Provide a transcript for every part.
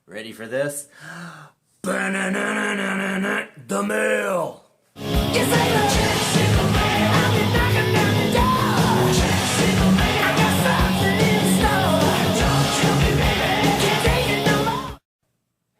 Ready for this? The mail!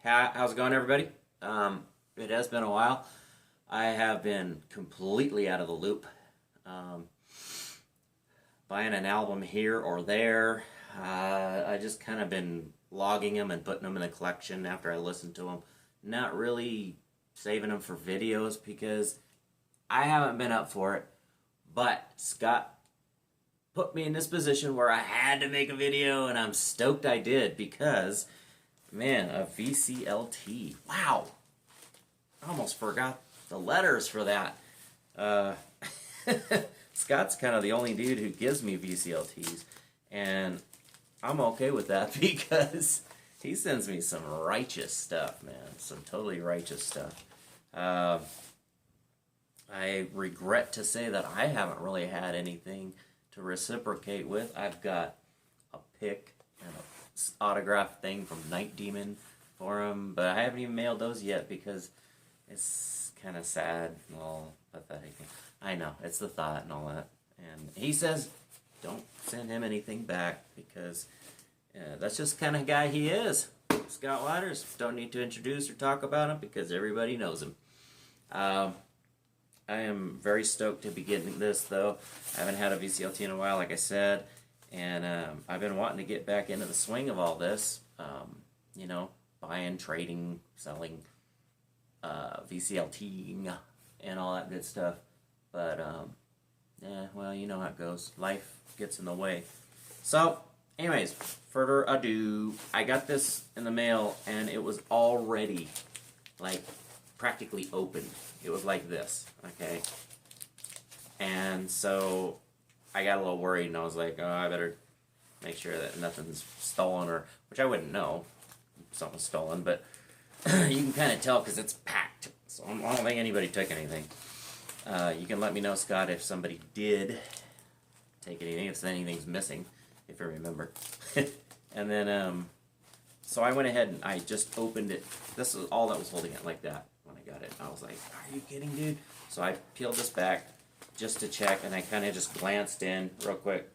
How's it going, everybody? It has been a while. I have been completely out of the loop. Buying an album here or there. I just kind of been logging them and putting them in a collection after I listen to them. Not really saving them for videos because I haven't been up for it. But Scott put me in this position where I had to make a video, and I'm stoked I did because, man, a VCLT. Wow. I almost forgot the letters for that. Scott's kind of the only dude who gives me VCLTs, and I'm okay with that because he sends me some righteous stuff, man. Some totally righteous stuff. I regret to say that I haven't really had anything to reciprocate with. I've got a pic and an autograph thing from Night Demon for him, but I haven't even mailed those yet because it's kind of sad and all pathetic. I know, it's the thought and all that. And he says, don't send him anything back because that's just the kind of guy he is. Scott Waters. Don't need to introduce or talk about him because everybody knows him. I am very stoked to be getting this, though. I haven't had a VCLT in a while, like I said, and I've been wanting to get back into the swing of all this. You know, buying, trading, selling, VCLTing, and all that good stuff. But, yeah, well, you know how it goes. Life gets in the way. So, anyways, further ado, I got this in the mail, and it was already, like, practically open. It was like this, okay? And so, I got a little worried, and I was like, oh, I better make sure that nothing's stolen, or, which I wouldn't know if something's stolen, but you can kind of tell because it's packed. So, I don't think anybody took anything. You can let me know, Scott, if somebody did take anything, if anything's missing, if you remember. And then, so I went ahead and I just opened it. This is all that was holding it like that when I got it. I was like, are you kidding, dude? So I peeled this back just to check, and I kind of just glanced in real quick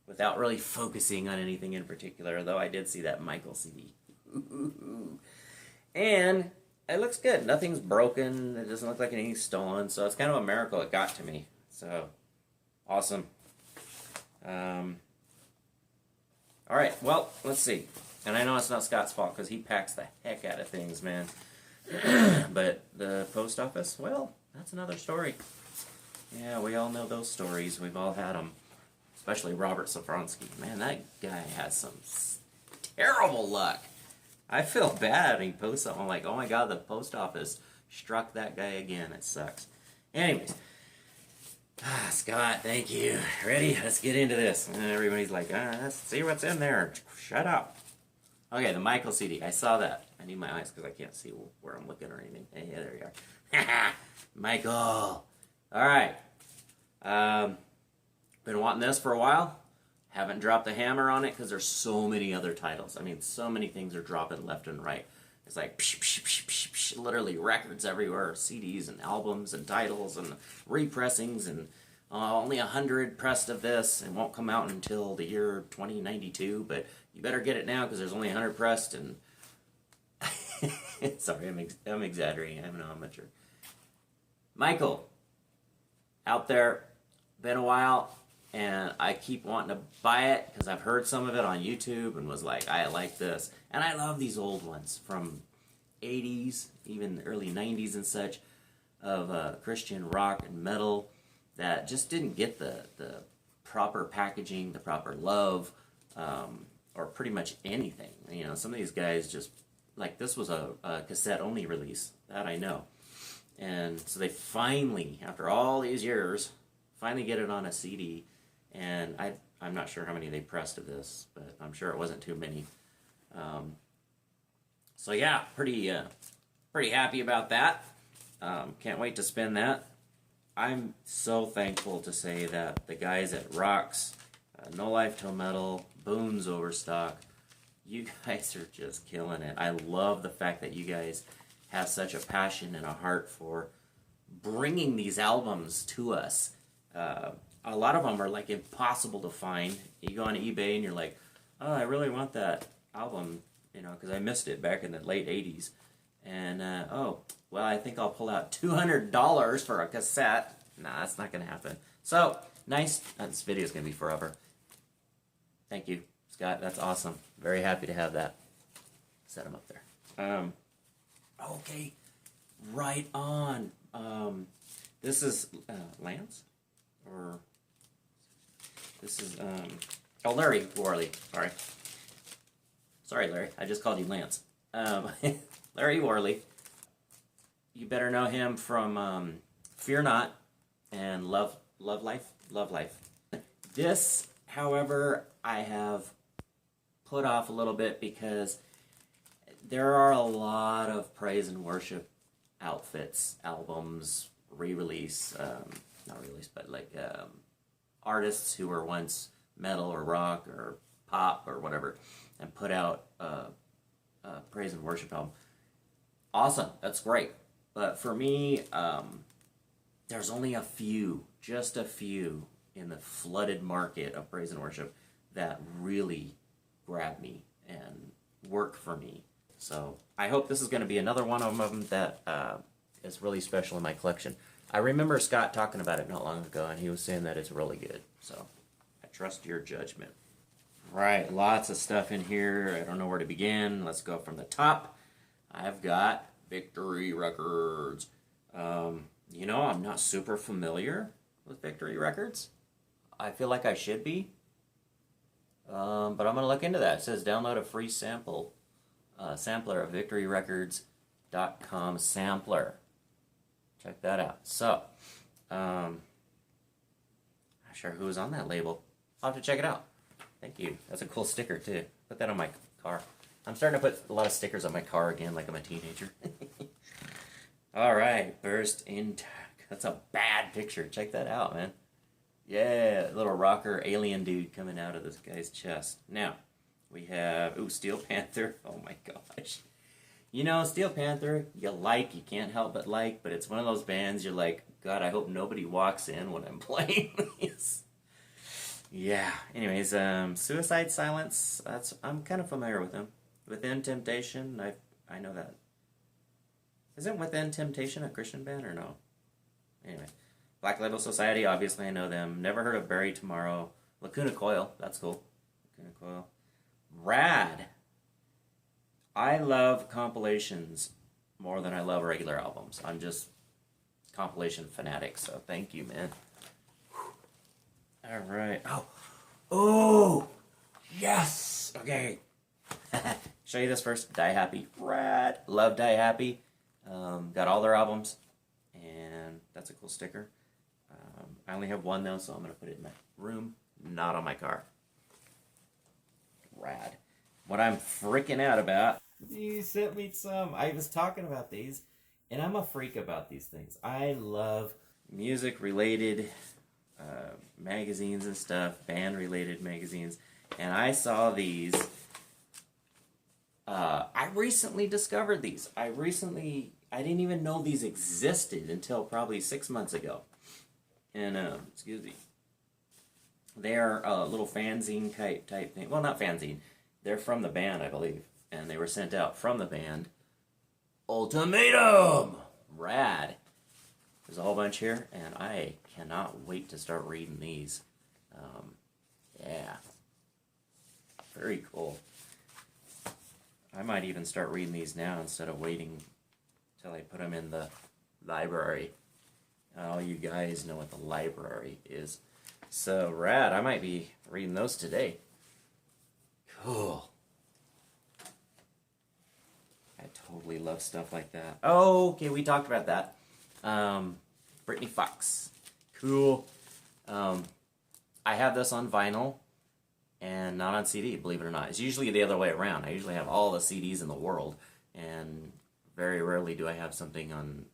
without really focusing on anything in particular, though I did see that Michael CD. And it looks good. Nothing's broken. It doesn't look like anything's stolen. So it's kind of a miracle it got to me. So, awesome. Alright, well, let's see. And I know it's not Scott's fault because he packs the heck out of things, man. But the post office, well, that's another story. Yeah, we all know those stories. We've all had them. Especially Robert Safronski. Man, that guy has some terrible luck. I feel bad when he posts something like, oh my god, the post office struck that guy again. It sucks. Anyways. Scott, thank you. Ready? Let's get into this. And everybody's like, let's see what's in there. Shut up. Okay, the Michael CD. I saw that. I need my eyes because I can't see where I'm looking or anything. Hey, there you are. Michael. Alright. Been wanting this for a while. Haven't dropped the hammer on it because there's so many other titles. I mean, so many things are dropping left and right. It's like psh, psh, psh, psh, psh, literally records everywhere, CDs and albums and titles and repressings, and only 100 pressed of this and won't come out until the year 2092. But you better get it now because there's only 100 pressed. And sorry, I'm exaggerating. I'm an amateur. Michael, out there, been a while. And I keep wanting to buy it because I've heard some of it on YouTube and was like, I like this. And I love these old ones from 80s, even early 90s and such, of Christian rock and metal that just didn't get the proper packaging, the proper love, or pretty much anything. You know, some of these guys just, like this was a cassette-only release, that I know. And so they finally, after all these years, finally get it on a CD. And I'm not sure how many they pressed of this, but I'm sure it wasn't too many. So yeah, pretty happy about that. Can't wait to spin that. I'm so thankful to say that the guys at Rocks, No Life Till Metal, Boone's Overstock, You guys are just killing it. I love the fact that you guys have such a passion and a heart for bringing these albums to us. A lot of them are like impossible to find. You go on eBay and you're like, oh, I really want that album, you know, because I missed it back in the late 80s. And, oh, well, I think I'll pull out $200 for a cassette. Nah, that's not going to happen. So, nice. This video is going to be forever. Thank you, Scott. That's awesome. Very happy to have that. Set them up there. Okay. Right on. This is Lance? Or this is, oh, Larry Worley. Sorry. Sorry, Larry. I just called you Lance. Larry Worley. You better know him from Fear Not and Love Life. Love Life. This, however, I have put off a little bit because there are a lot of praise and worship outfits, albums, re-release, not release, but like artists who were once metal or rock or pop or whatever and put out a praise and worship album. Awesome, that's great. But for me, there's only a few, just a few in the flooded market of praise and worship that really grab me and work for me. So I hope this is going to be another one of them that is really special in my collection. I remember Scott talking about it not long ago, and he was saying that it's really good. So I trust your judgment. Right, lots of stuff in here. I don't know where to begin. Let's go from the top. I've got Victory Records. You know, I'm not super familiar with Victory Records. I feel like I should be. But I'm going to look into that. It says download a free sampler of victoryrecords.com sampler. Check that out. So, I'm not sure who was on that label. I'll have to check it out. Thank you. That's a cool sticker, too. Put that on my car. I'm starting to put a lot of stickers on my car again, like I'm a teenager. All right, Burst Intact. That's a bad picture. Check that out, man. Yeah, little rocker alien dude coming out of this guy's chest. Now, we have, Steel Panther. Oh my gosh. You know, Steel Panther, you can't help but like, but it's one of those bands you're like, God, I hope nobody walks in when I'm playing these. Yeah, anyways, Suicide Silence, I'm kind of familiar with them. Within Temptation, I know that. Isn't Within Temptation a Christian band or no? Anyway, Black Label Society, obviously I know them. Never heard of Bury Tomorrow. Lacuna Coil, that's cool. Lacuna Coil. Rad. I love compilations more than I love regular albums. I'm just compilation fanatic, so thank you, man. All right. Oh, yes. Okay. Show you this first. Die Happy. Rad. Love Die Happy. Got all their albums, and that's a cool sticker. I only have one though, so I'm gonna put it in my room, not on my car. Rad. What I'm freaking out about, you sent me some. I was talking about these, and I'm a freak about these things. I love music-related magazines and stuff, band-related magazines, and I saw these. I recently discovered these. I didn't even know these existed until probably 6 months ago. And, excuse me. They are a little fanzine type thing. Well, not fanzine. They're from the band, I believe. And they were sent out from the band. Ultimatum! Rad. There's a whole bunch here, and I cannot wait to start reading these. Yeah. Very cool. I might even start reading these now instead of waiting till I put them in the library. All you guys know what the library is. So, rad. I might be reading those today. Cool. I totally love stuff like that. Oh, okay, we talked about that. Britney Fox. Cool. I have this on vinyl and not on CD, believe it or not. It's usually the other way around. I usually have all the CDs in the world, and very rarely do I have something on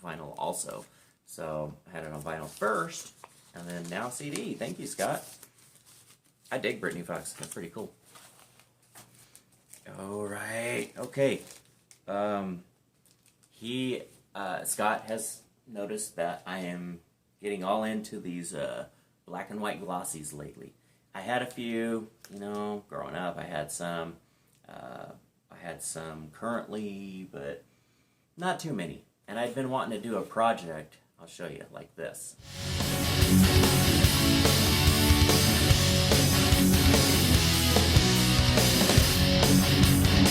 vinyl also. So I had it on vinyl first, and then now CD. Thank you, Scott. I dig Britney Fox. That's pretty cool. All right. Okay. Scott has noticed that I am getting all into these black and white glossies lately. I had a few, growing up. I had some currently, but not too many. And I'd been wanting to do a project, I'll show you, like this.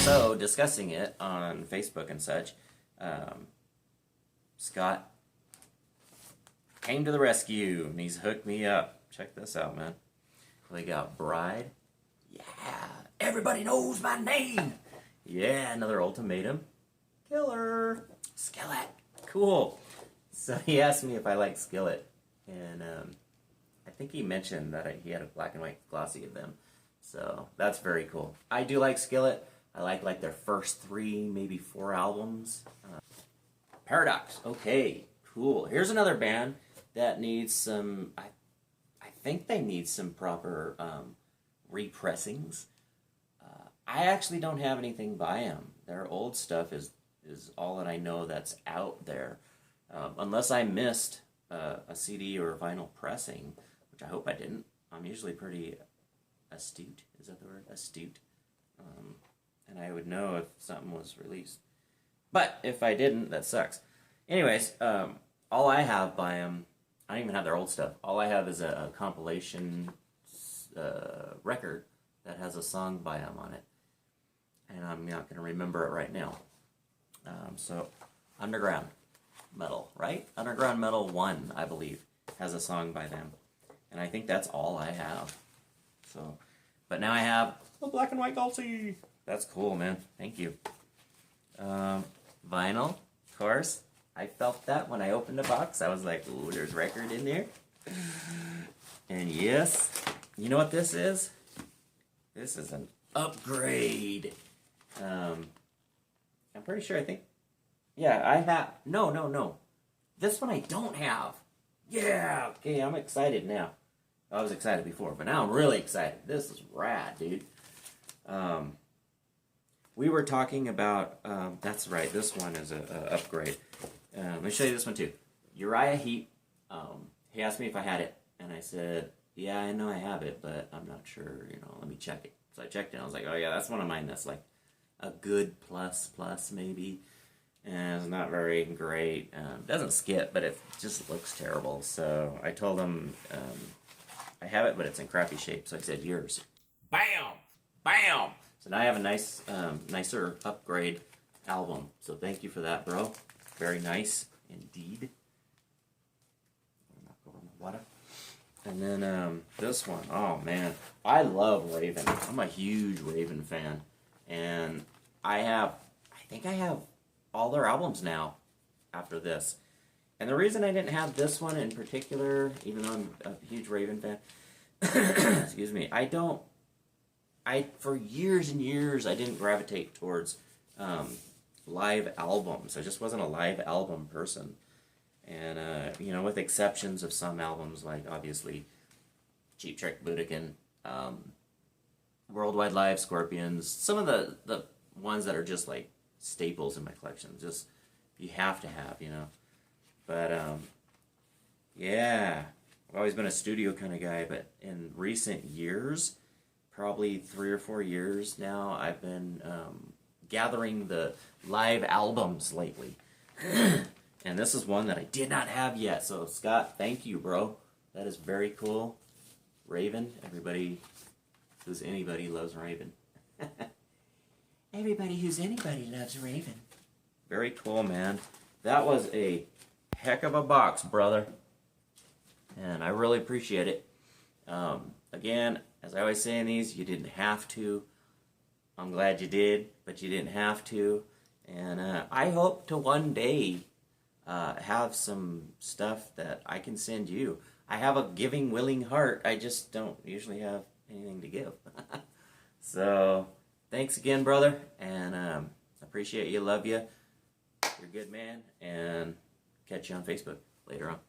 So, discussing it on Facebook and such, Scott came to the rescue, and he's hooked me up. Check this out, man. We got Bride. Yeah, everybody knows my name. Yeah, another ultimatum. Killer. Skillet. Cool. So he asked me if I like Skillet, and I think he mentioned that he had a black and white glossy of them. So that's very cool. I do like Skillet. I like their first 3, maybe 4 albums. Paradox. Okay, cool. Here's another band that needs some. I think they need some proper repressings. I actually don't have anything by them. Their old stuff is all that I know that's out there. Unless I missed a CD or a vinyl pressing, which I hope I didn't. I'm usually pretty astute. Is that the word? Astute. And I would know if something was released. But if I didn't, that sucks. Anyways, all I have by them, I don't even have their old stuff. All I have is a compilation record that has a song by them on it. And I'm not going to remember it right now. So, Underground Metal, right? Underground Metal 1, I believe, has a song by them. And I think that's all I have. So, but now I have a black and white glossy. That's cool, man. Thank you. Vinyl, of course. I felt that when I opened the box. I was like, ooh, there's record in there. And yes, you know what this is? This is an upgrade. I'm pretty sure, I think, yeah, I have, no. This one I don't have. Yeah, okay, I'm excited now. I was excited before, but now I'm really excited. This is rad, dude. We were talking about, that's right, this one is an upgrade. Let me show you this one too. Uriah Heep, he asked me if I had it, and I said, yeah, I know I have it, but I'm not sure, let me check it. So I checked it, and I was like, oh yeah, that's one of mine that's like a good plus maybe. And it's not very great. Doesn't skip, but it just looks terrible. So I told him I have it, but it's in crappy shape. So I said, yours. Bam! Bam! So now I have a nice, nicer upgrade album. So thank you for that, bro. Very nice indeed. Knock over my water. And then this one. Oh man, I love Raven. I'm a huge Raven fan, and I think I have all their albums now after this. And the reason I didn't have this one in particular, even though I'm a huge Raven fan, excuse me, for years and years, I didn't gravitate towards live albums. I just wasn't a live album person. And, with exceptions of some albums, like, obviously, Cheap Trick, Budokan, Worldwide Live, Scorpions, some of the ones that are just, like, staples in my collection. Just, you have to have, But, yeah, I've always been a studio kind of guy, but in recent years, probably 3 or 4 years now, I've been gathering the live albums lately. And this is one that I did not have yet. So, Scott, thank you, bro. That is very cool. Raven, everybody who's anybody loves Raven. Everybody who's anybody loves Raven. Very cool, man. That was a heck of a box, brother. And I really appreciate it. Again, as I always say in these, you didn't have to. I'm glad you did, but you didn't have to. And I hope to one day have some stuff that I can send you. I have a giving, willing heart. I just don't usually have anything to give. So, thanks again, brother. And appreciate you, love you. You're a good man. And catch you on Facebook later on.